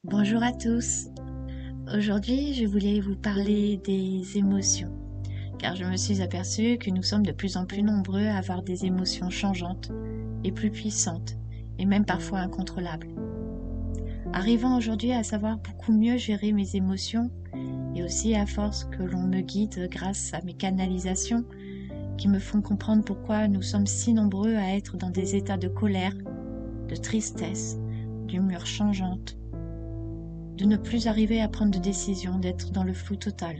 Bonjour à tous. Aujourd'hui, je voulais vous parler des émotions, car je me suis aperçue que nous sommes de plus en plus nombreux à avoir des émotions changeantes et plus puissantes, et même parfois incontrôlables. Arrivant aujourd'hui à savoir beaucoup mieux gérer mes émotions, et aussi à force que l'on me guide grâce à mes canalisations, qui me font comprendre pourquoi nous sommes si nombreux à être dans des états de colère, de tristesse, d'humeur changeante, de ne plus arriver à prendre de décision, d'être dans le flou total,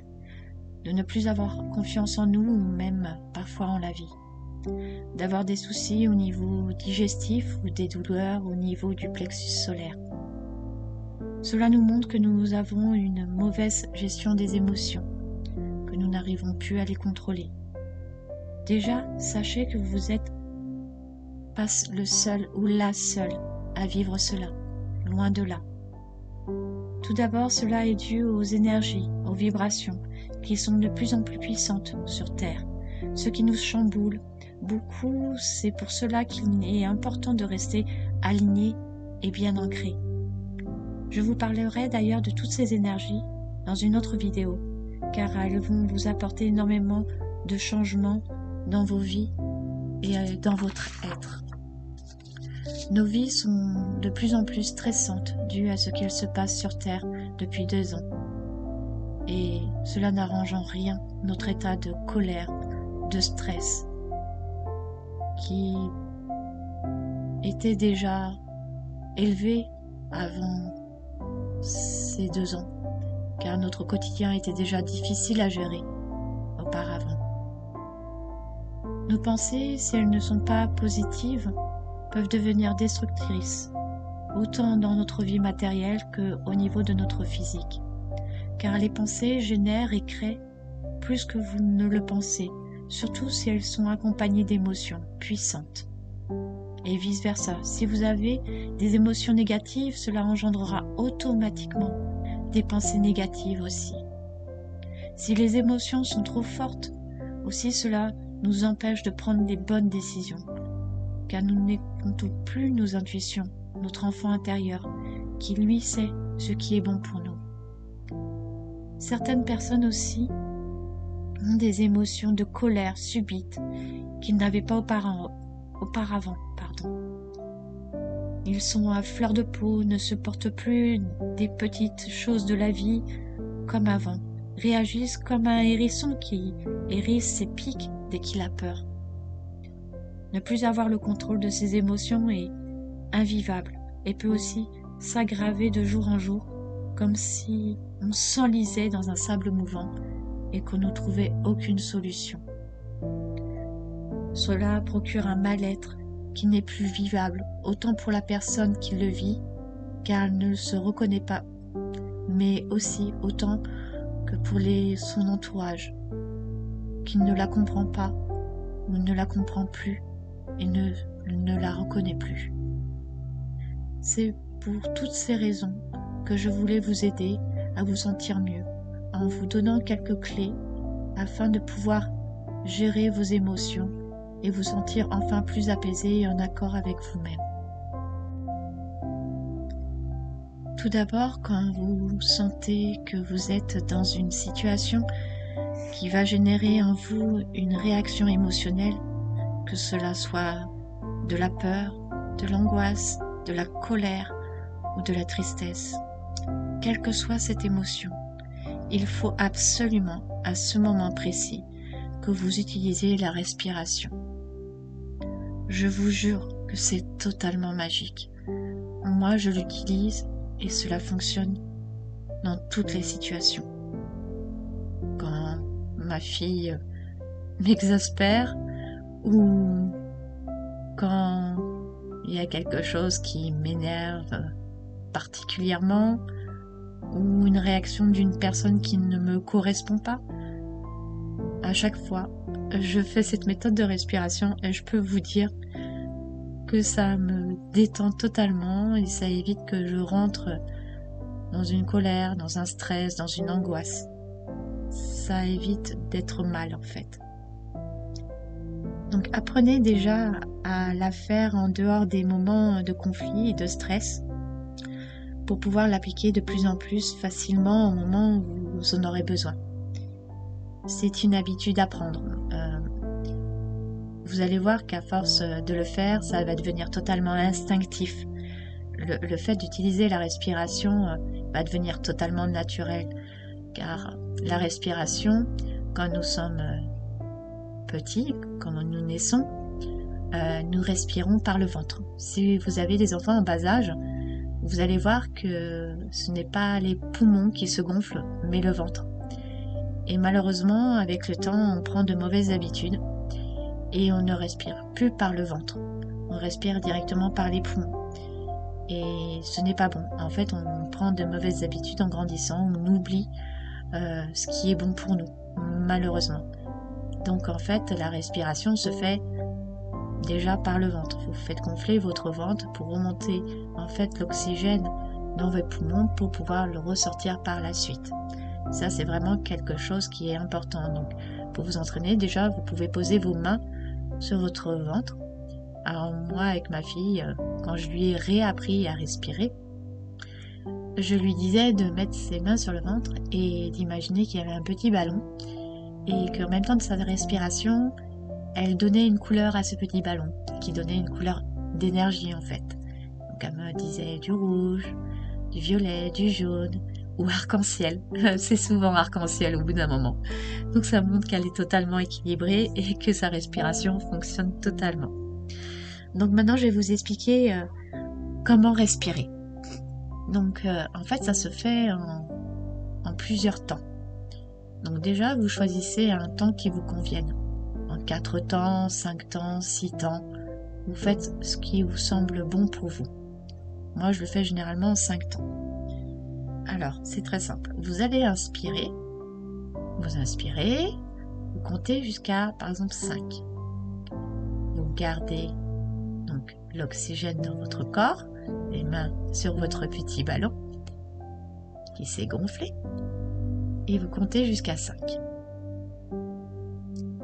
de ne plus avoir confiance en nous ou même parfois en la vie, d'avoir des soucis au niveau digestif ou des douleurs au niveau du plexus solaire. Cela nous montre que nous avons une mauvaise gestion des émotions, que nous n'arrivons plus à les contrôler. Déjà, sachez que vous êtes pas le seul ou la seule à vivre cela, loin de là. Tout d'abord, cela est dû aux énergies, aux vibrations, qui sont de plus en plus puissantes sur Terre, ce qui nous chamboule beaucoup. C'est pour cela qu'il est important de rester aligné et bien ancré. Je vous parlerai d'ailleurs de toutes ces énergies dans une autre vidéo, car elles vont vous apporter énormément de changements dans vos vies et dans votre être. Nos vies sont de plus en plus stressantes dues à ce qu'il se passe sur Terre depuis 2 ans. Et cela n'arrange en rien notre état de colère, de stress, qui était déjà élevé avant ces 2 ans, car notre quotidien était déjà difficile à gérer auparavant. Nos pensées, si elles ne sont pas positives, peuvent devenir destructrices, autant dans notre vie matérielle qu'au niveau de notre physique. Car les pensées génèrent et créent plus que vous ne le pensez, surtout si elles sont accompagnées d'émotions puissantes. Et vice-versa, si vous avez des émotions négatives, cela engendrera automatiquement des pensées négatives aussi. Si les émotions sont trop fortes, aussi cela nous empêche de prendre les bonnes décisions, car nous n'écoutons plus nos intuitions, notre enfant intérieur, qui lui sait ce qui est bon pour nous. Certaines personnes aussi ont des émotions de colère subite qu'ils n'avaient pas auparavant. Ils sont à fleur de peau, ne supportent plus des petites choses de la vie comme avant, réagissent comme un hérisson qui hérisse ses pics dès qu'il a peur. Ne plus avoir le contrôle de ses émotions est invivable et peut aussi s'aggraver de jour en jour, comme si on s'enlisait dans un sable mouvant et qu'on ne trouvait aucune solution. Cela procure un mal-être qui n'est plus vivable, autant pour la personne qui le vit, car elle ne se reconnaît pas, mais aussi autant que pour son entourage, qui ne la comprend pas ou ne la comprend plus et ne la reconnaît plus. C'est pour toutes ces raisons que je voulais vous aider à vous sentir mieux, en vous donnant quelques clés afin de pouvoir gérer vos émotions et vous sentir enfin plus apaisé et en accord avec vous-même. Tout d'abord, quand vous sentez que vous êtes dans une situation qui va générer en vous une réaction émotionnelle, que cela soit de la peur, de l'angoisse, de la colère ou de la tristesse, quelle que soit cette émotion, il faut absolument, à ce moment précis, que vous utilisiez la respiration. Je vous jure que c'est totalement magique. Moi, je l'utilise et cela fonctionne dans toutes les situations. Quand ma fille m'exaspère ou quand il y a quelque chose qui m'énerve particulièrement ou une réaction d'une personne qui ne me correspond pas, à chaque fois, je fais cette méthode de respiration et je peux vous dire que ça me détend totalement et ça évite que je rentre dans une colère, dans un stress, dans une angoisse. Ça évite d'être mal en fait. Donc apprenez déjà à la faire en dehors des moments de conflit et de stress pour pouvoir l'appliquer de plus en plus facilement au moment où vous en aurez besoin. C'est une habitude à prendre. Vous allez voir qu'à force de le faire, ça va devenir totalement instinctif. Le fait d'utiliser la respiration va devenir totalement naturel, car la respiration, quand nous sommes petits, quand nous naissons, nous respirons par le ventre. Si vous avez des enfants en bas âge, vous allez voir que ce n'est pas les poumons qui se gonflent, mais le ventre. Et malheureusement, avec le temps, on prend de mauvaises habitudes et on ne respire plus par le ventre. On respire directement par les poumons. Et ce n'est pas bon. En fait, on prend de mauvaises habitudes en grandissant, on oublie ce qui est bon pour nous, malheureusement. Donc en fait, la respiration se fait déjà par le ventre. Vous faites gonfler votre ventre pour remonter en fait l'oxygène dans vos poumons pour pouvoir le ressortir par la suite. Ça, c'est vraiment quelque chose qui est important. Donc, pour vous entraîner, déjà, vous pouvez poser vos mains sur votre ventre. Alors moi, avec ma fille, quand je lui ai réappris à respirer, je lui disais de mettre ses mains sur le ventre et d'imaginer qu'il y avait un petit ballon et qu'en même temps de sa respiration, elle donnait une couleur à ce petit ballon, qui donnait une couleur d'énergie en fait. Donc elle me disait du rouge, du violet, du jaune ou arc-en-ciel. C'est souvent arc-en-ciel au bout d'un moment. Donc ça montre qu'elle est totalement équilibrée et que sa respiration fonctionne totalement. Donc maintenant je vais vous expliquer comment respirer. Donc en fait ça se fait en plusieurs temps. Donc déjà vous choisissez un temps qui vous convienne. En 4 temps, 5 temps, 6 temps. Vous faites ce qui vous semble bon pour vous. Moi je le fais généralement en 5 temps. Alors c'est très simple. Vous allez inspirer. Vous inspirez. Vous comptez jusqu'à par exemple 5. Vous gardez donc l'oxygène dans votre corps, les mains sur votre petit ballon qui s'est gonflé et vous comptez jusqu'à 5.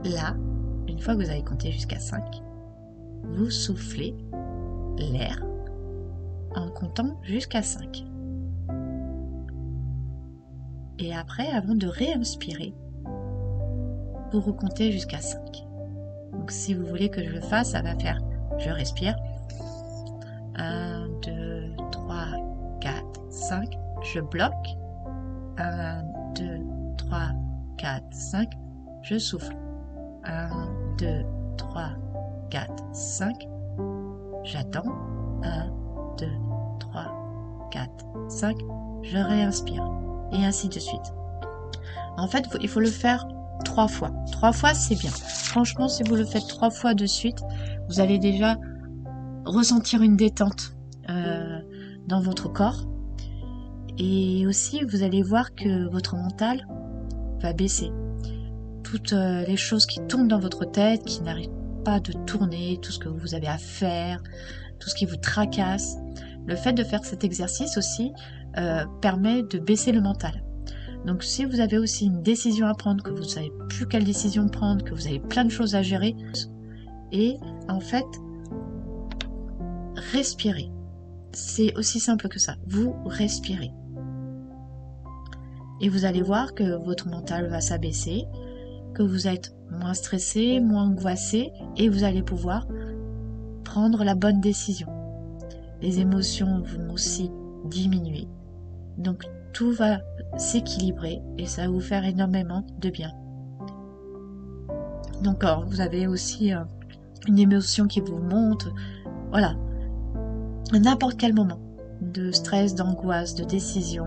Là, une fois que vous avez compté jusqu'à 5, vous soufflez l'air en comptant jusqu'à 5. Et après, avant de réinspirer, vous recomptez jusqu'à 5. Donc si vous voulez que je le fasse, ça va faire je respire. 1, 2, 3, 4, 5. Je bloque. 1, 2, 3, 4, 5. Je souffle. 1, 2, 3, 4, 5. J'attends. 1, 2, 3, 4, 5. Je réinspire. Et ainsi de suite. En fait, il faut le faire 3 fois. 3 fois, c'est bien. Franchement, si vous le faites 3 fois de suite, vous allez déjà ressentir une détente dans votre corps. Et aussi, vous allez voir que votre mental va baisser. Toutes les choses qui tournent dans votre tête, qui n'arrivent pas de tourner, tout ce que vous avez à faire, tout ce qui vous tracasse. Le fait de faire cet exercice aussi permet de baisser le mental. Donc si vous avez aussi une décision à prendre, que vous ne savez plus quelle décision prendre, que vous avez plein de choses à gérer, et en fait, respirez. C'est aussi simple que ça. Vous respirez. Et vous allez voir que votre mental va s'abaisser, que vous êtes moins stressé, moins angoissé, et vous allez pouvoir prendre la bonne décision. Les émotions vont aussi diminuer. Donc tout va s'équilibrer et ça va vous faire énormément de bien. Donc vous avez aussi une émotion qui vous monte, voilà, à n'importe quel moment, de stress, d'angoisse, de décision,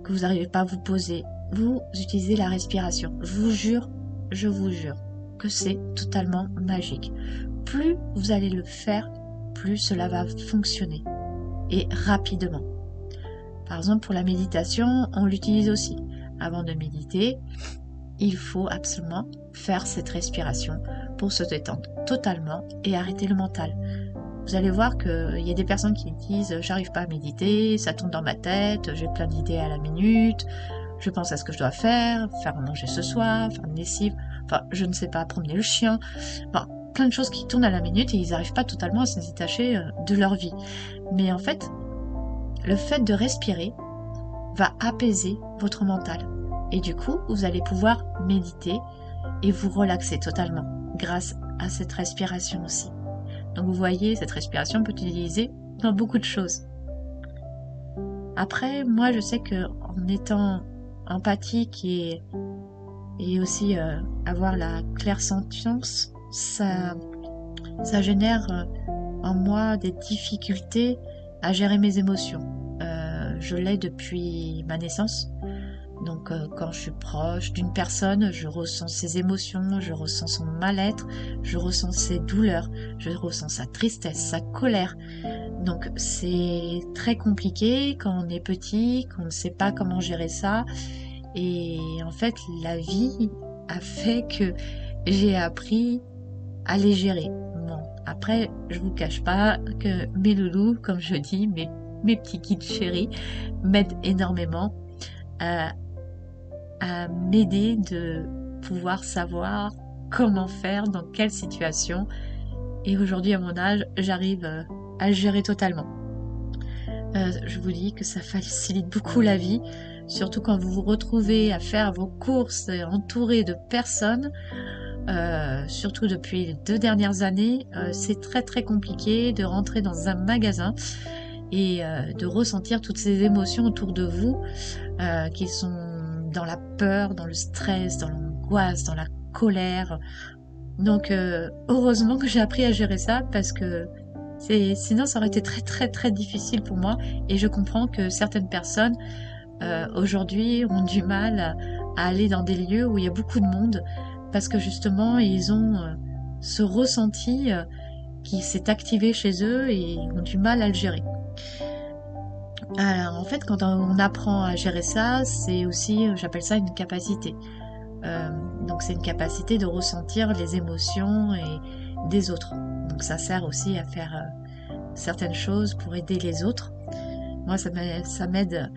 que vous n'arrivez pas à vous poser, vous utilisez la respiration. Je vous jure que c'est totalement magique. Plus vous allez le faire, plus cela va fonctionner et rapidement. Par exemple, pour la méditation, on l'utilise aussi. Avant de méditer, il faut absolument faire cette respiration pour se détendre totalement et arrêter le mental. Vous allez voir qu'il y a des personnes qui disent « j'arrive pas à méditer, ça tourne dans ma tête, j'ai plein d'idées à la minute, je pense à ce que je dois faire à manger ce soir, faire une lessive, enfin je ne sais pas, promener le chien, enfin plein de choses qui tournent à la minute et ils n'arrivent pas totalement à se détacher de leur vie. » Mais en fait, le fait de respirer va apaiser votre mental. Et du coup, vous allez pouvoir méditer et vous relaxer totalement grâce à cette respiration aussi. Donc vous voyez, cette respiration peut être utilisée dans beaucoup de choses. Après, moi je sais que en étant empathique et aussi avoir la clairsentience, ça génère en moi des difficultés à gérer mes émotions. Je l'ai depuis ma naissance. Donc quand je suis proche d'une personne, je ressens ses émotions, je ressens son mal-être, je ressens ses douleurs, je ressens sa tristesse, sa colère. Donc c'est très compliqué quand on est petit, qu'on ne sait pas comment gérer ça. Et en fait, la vie a fait que j'ai appris à les gérer. Bon, après, je vous cache pas que mes loulous, comme je dis, mes petits kids chéris, m'aident énormément à m'aider de pouvoir savoir comment faire, dans quelle situation. Et aujourd'hui, à mon âge, j'arrive à le gérer totalement. Je vous dis que ça facilite beaucoup la vie, surtout quand vous vous retrouvez à faire vos courses entouré de personnes. Surtout depuis les 2 dernières années, c'est très très compliqué de rentrer dans un magasin et de ressentir toutes ces émotions autour de vous qui sont dans la peur, dans le stress, dans l'angoisse, dans la colère. Donc heureusement que j'ai appris à gérer ça parce que sinon ça aurait été très très très difficile pour moi, et je comprends que certaines personnes aujourd'hui ont du mal à aller dans des lieux où il y a beaucoup de monde parce que justement ils ont ce ressenti qui s'est activé chez eux et ils ont du mal à le gérer. Alors en fait, quand on apprend à gérer ça, c'est aussi, j'appelle ça une capacité. Donc c'est une capacité de ressentir les émotions des autres. Donc ça sert aussi à faire certaines choses pour aider les autres. Moi, ça m'aide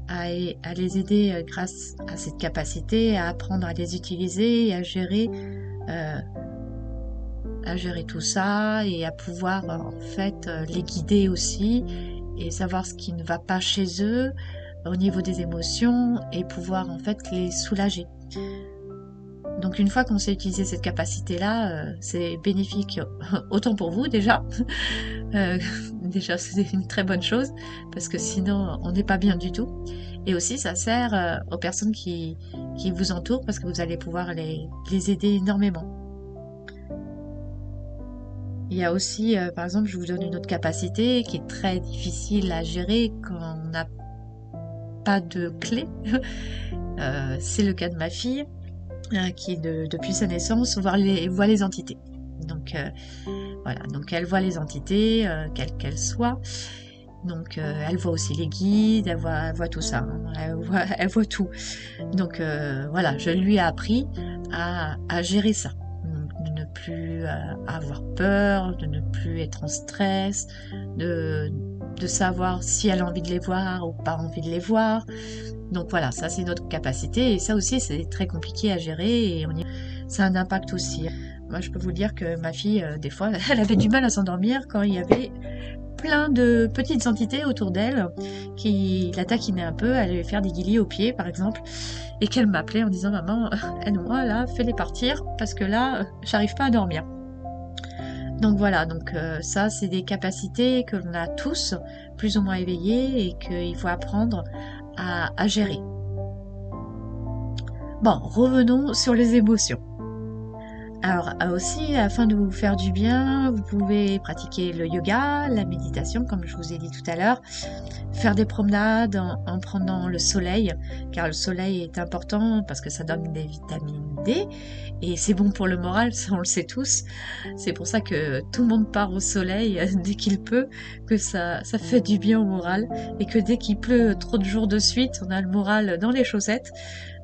à les aider grâce à cette capacité, à apprendre à les utiliser et à gérer tout ça et à pouvoir en fait les guider aussi et savoir ce qui ne va pas chez eux au niveau des émotions et pouvoir en fait les soulager. Donc une fois qu'on sait utiliser cette capacité-là, c'est bénéfique autant pour vous déjà. Déjà c'est une très bonne chose parce que sinon on n'est pas bien du tout. Et aussi ça sert aux personnes qui vous entourent parce que vous allez pouvoir les aider énormément. Il y a aussi, par exemple, je vous donne une autre capacité qui est très difficile à gérer quand on n'a pas de clé. C'est le cas de ma fille qui, depuis sa naissance, voit les entités. Donc voilà, donc elle voit les entités, quelles qu'elles soient. Donc elle voit aussi les guides, elle voit tout ça, hein. Elle voit tout. Donc voilà, je lui ai appris à gérer ça. De ne plus avoir peur, de ne plus être en stress, de savoir si elle a envie de les voir ou pas envie de les voir. Donc voilà, ça c'est notre capacité et ça aussi c'est très compliqué à gérer et ça a un impact aussi. Moi je peux vous dire que ma fille, des fois, elle avait du mal à s'endormir quand il y avait plein de petites entités autour d'elle qui la taquinaient un peu, elle allait faire des guillis aux pieds par exemple, et qu'elle m'appelait en disant maman, aide-moi là, fais-les partir parce que là, j'arrive pas à dormir. Donc voilà, donc ça c'est des capacités que l'on a tous plus ou moins éveillées et qu'il faut apprendre à gérer. Bon, revenons sur les émotions. Alors aussi, afin de vous faire du bien, vous pouvez pratiquer le yoga, la méditation, comme je vous ai dit tout à l'heure, faire des promenades en prenant le soleil, car le soleil est important parce que ça donne des vitamines D et c'est bon pour le moral, ça on le sait tous. C'est pour ça que tout le monde part au soleil dès qu'il peut, que ça fait du bien au moral et que dès qu'il pleut trop de jours de suite, on a le moral dans les chaussettes.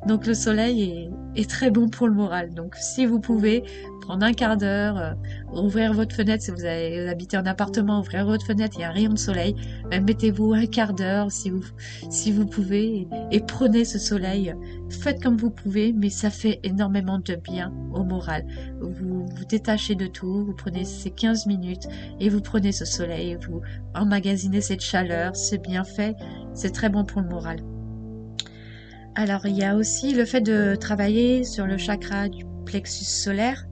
Donc le soleil est très bon pour le moral. Donc si vous pouvez, prendre un quart d'heure, ouvrir votre fenêtre si vous habitez en appartement, ouvrir votre fenêtre, il y a un rayon de soleil, même mettez-vous un quart d'heure si vous pouvez et prenez ce soleil. Faites comme vous pouvez, mais ça fait énormément de bien au moral. Vous vous détachez de tout, vous prenez ces 15 minutes et vous prenez ce soleil, vous emmagasinez cette chaleur, ce bienfait, c'est très bon pour le moral. Alors, il y a aussi le fait de travailler sur le chakra du plexus solaire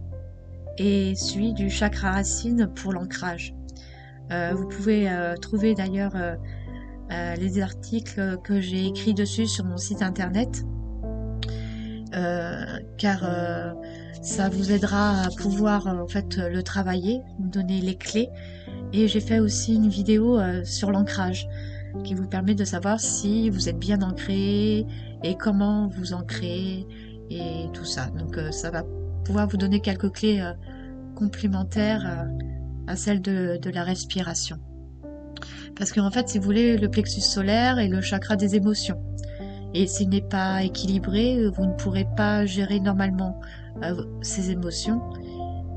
et celui du chakra racine pour l'ancrage. Vous pouvez trouver d'ailleurs les articles que j'ai écrits dessus sur mon site internet, car ça vous aidera à pouvoir en fait le travailler, vous donner les clés. Et j'ai fait aussi une vidéo sur l'ancrage qui vous permet de savoir si vous êtes bien ancré et comment vous ancrer et tout ça. Donc ça va pouvoir vous donner quelques clés complémentaires à celle de la respiration. Parce qu'en fait, si vous voulez, le plexus solaire est le chakra des émotions. Et s'il n'est pas équilibré, vous ne pourrez pas gérer normalement ces émotions.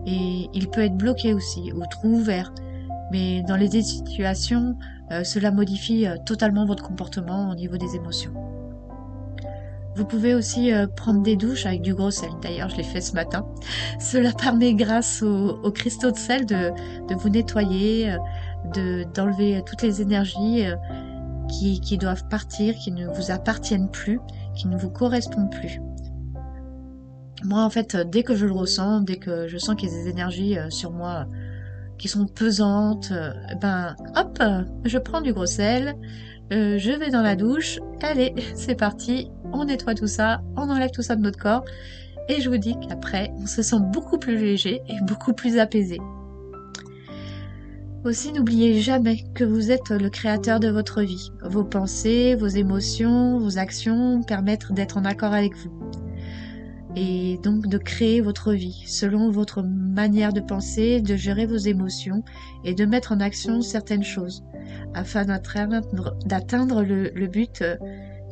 Et il peut être bloqué aussi, ou trop ouvert. Mais dans les situations, cela modifie totalement votre comportement au niveau des émotions. Vous pouvez aussi prendre des douches avec du gros sel. D'ailleurs, je l'ai fait ce matin. Cela permet, grâce aux cristaux de sel, de vous nettoyer, d'enlever toutes les énergies qui doivent partir, qui ne vous appartiennent plus, qui ne vous correspondent plus. Moi, en fait, dès que je le ressens, dès que je sens qu'il y a des énergies sur moi qui sont pesantes, ben hop, je prends du gros sel, je vais dans la douche, allez, c'est parti, on nettoie tout ça, on enlève tout ça de notre corps, et je vous dis qu'après, on se sent beaucoup plus léger et beaucoup plus apaisé. Aussi, n'oubliez jamais que vous êtes le créateur de votre vie. Vos pensées, vos émotions, vos actions permettent d'être en accord avec vous. Et donc de créer votre vie selon votre manière de penser, de gérer vos émotions et de mettre en action certaines choses afin d'atteindre le but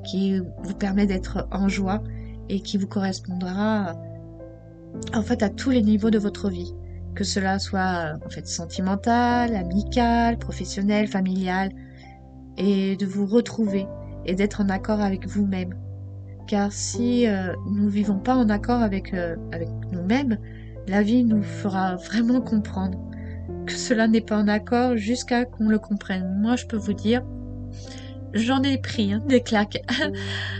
qui vous permet d'être en joie et qui vous correspondra en fait à tous les niveaux de votre vie, que cela soit en fait sentimental, amical, professionnel, familial, et de vous retrouver et d'être en accord avec vous-même. Car si nous ne vivons pas en accord avec nous-mêmes, la vie nous fera vraiment comprendre que cela n'est pas en accord jusqu'à qu'on le comprenne. Moi, je peux vous dire, j'en ai pris des claques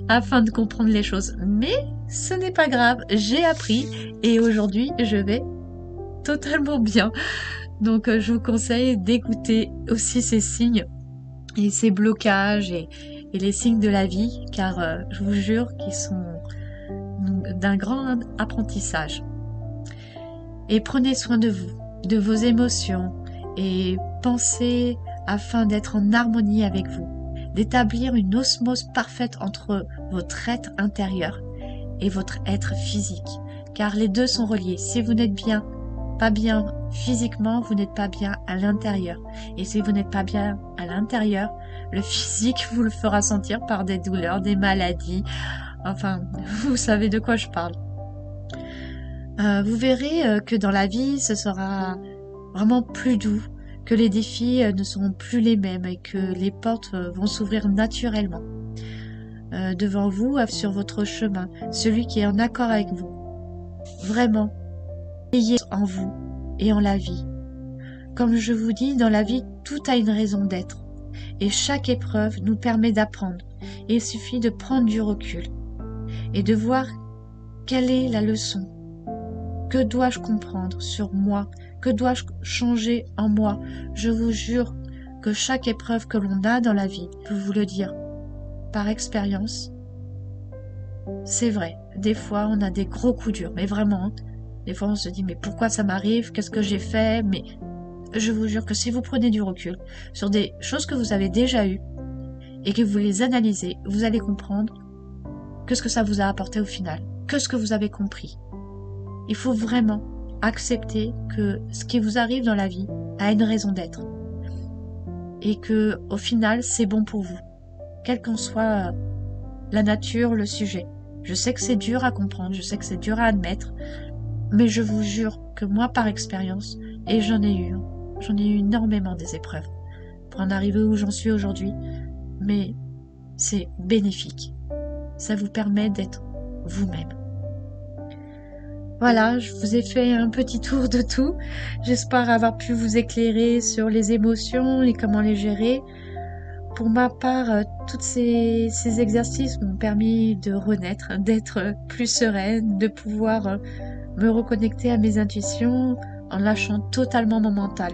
afin de comprendre les choses. Mais ce n'est pas grave, j'ai appris et aujourd'hui, je vais totalement bien. Donc, je vous conseille d'écouter aussi ces signes et ces blocages et les signes de la vie, car je vous jure qu'ils sont d'un grand apprentissage. Et prenez soin de vous, de vos émotions, et pensez afin d'être en harmonie avec vous, d'établir une osmose parfaite entre votre être intérieur et votre être physique, car les deux sont reliés. Si vous n'êtes pas bien physiquement, vous n'êtes pas bien à l'intérieur. Et si vous n'êtes pas bien à l'intérieur, le physique vous le fera sentir par des douleurs, des maladies. Enfin, vous savez de quoi je parle. Vous verrez que dans la vie, ce sera vraiment plus doux, que les défis ne seront plus les mêmes et que les portes vont s'ouvrir naturellement devant vous, sur votre chemin, celui qui est en accord avec vous. Vraiment, ayez en vous et en la vie. Comme je vous dis, dans la vie, tout a une raison d'être. Et chaque épreuve nous permet d'apprendre. Et il suffit de prendre du recul et de voir quelle est la leçon. Que dois-je comprendre sur moi? Que dois-je changer en moi? Je vous jure que chaque épreuve que l'on a dans la vie, je peux vous le dire par expérience, c'est vrai. Des fois, on a des gros coups durs, mais vraiment, des fois, on se dit, mais pourquoi ça m'arrive? Qu'est-ce que j'ai fait? Mais je vous jure que si vous prenez du recul sur des choses que vous avez déjà eues et que vous les analysez, vous allez comprendre que ce que ça vous a apporté au final, que ce que vous avez compris. Il faut vraiment accepter que ce qui vous arrive dans la vie a une raison d'être et que au final, c'est bon pour vous, quelle qu'en soit la nature, le sujet. Je sais que c'est dur à comprendre, je sais que c'est dur à admettre, Mais je vous jure que moi, par expérience, et j'en ai eu énormément des épreuves pour en arriver où j'en suis aujourd'hui, mais c'est bénéfique. Ça vous permet d'être vous-même. Voilà, je vous ai fait un petit tour de tout. J'espère avoir pu vous éclairer sur les émotions et comment les gérer. Pour ma part, tous ces exercices m'ont permis de renaître, d'être plus sereine, de pouvoir me reconnecter à mes intuitions en lâchant totalement mon mental.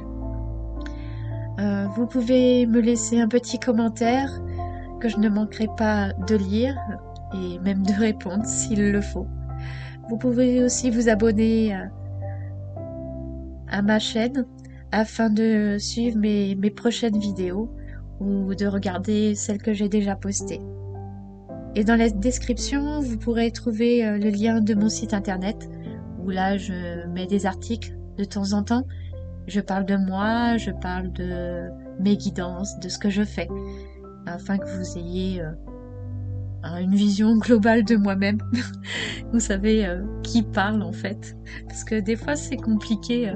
Vous pouvez me laisser un petit commentaire que je ne manquerai pas de lire et même de répondre s'il le faut. Vous pouvez aussi vous abonner à ma chaîne afin de suivre mes prochaines vidéos ou de regarder celles que j'ai déjà postées. Et dans la description, vous pourrez trouver le lien de mon site internet où là je mets des articles de temps en temps. Je parle de moi, je parle de mes guidances, de ce que je fais, afin que vous ayez une vision globale de moi-même. Vous savez qui parle en fait. Parce que des fois c'est compliqué.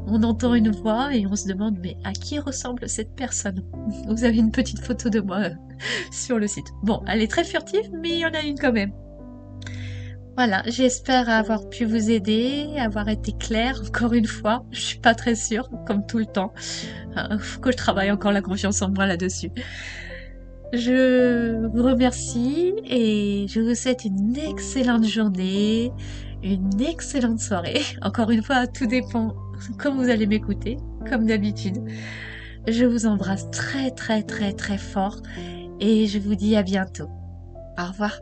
On entend une voix et on se demande mais à qui ressemble cette personne? Vous avez une petite photo de moi sur le site. Bon, elle est très furtive, mais il y en a une quand même. Voilà, j'espère avoir pu vous aider, avoir été claire encore une fois. Je suis pas très sûre, comme tout le temps. Faut que je travaille encore la confiance en moi là-dessus. Je vous remercie et je vous souhaite une excellente journée, une excellente soirée. Encore une fois, tout dépend quand vous allez m'écouter, comme d'habitude. Je vous embrasse très très très très fort et je vous dis à bientôt. Au revoir.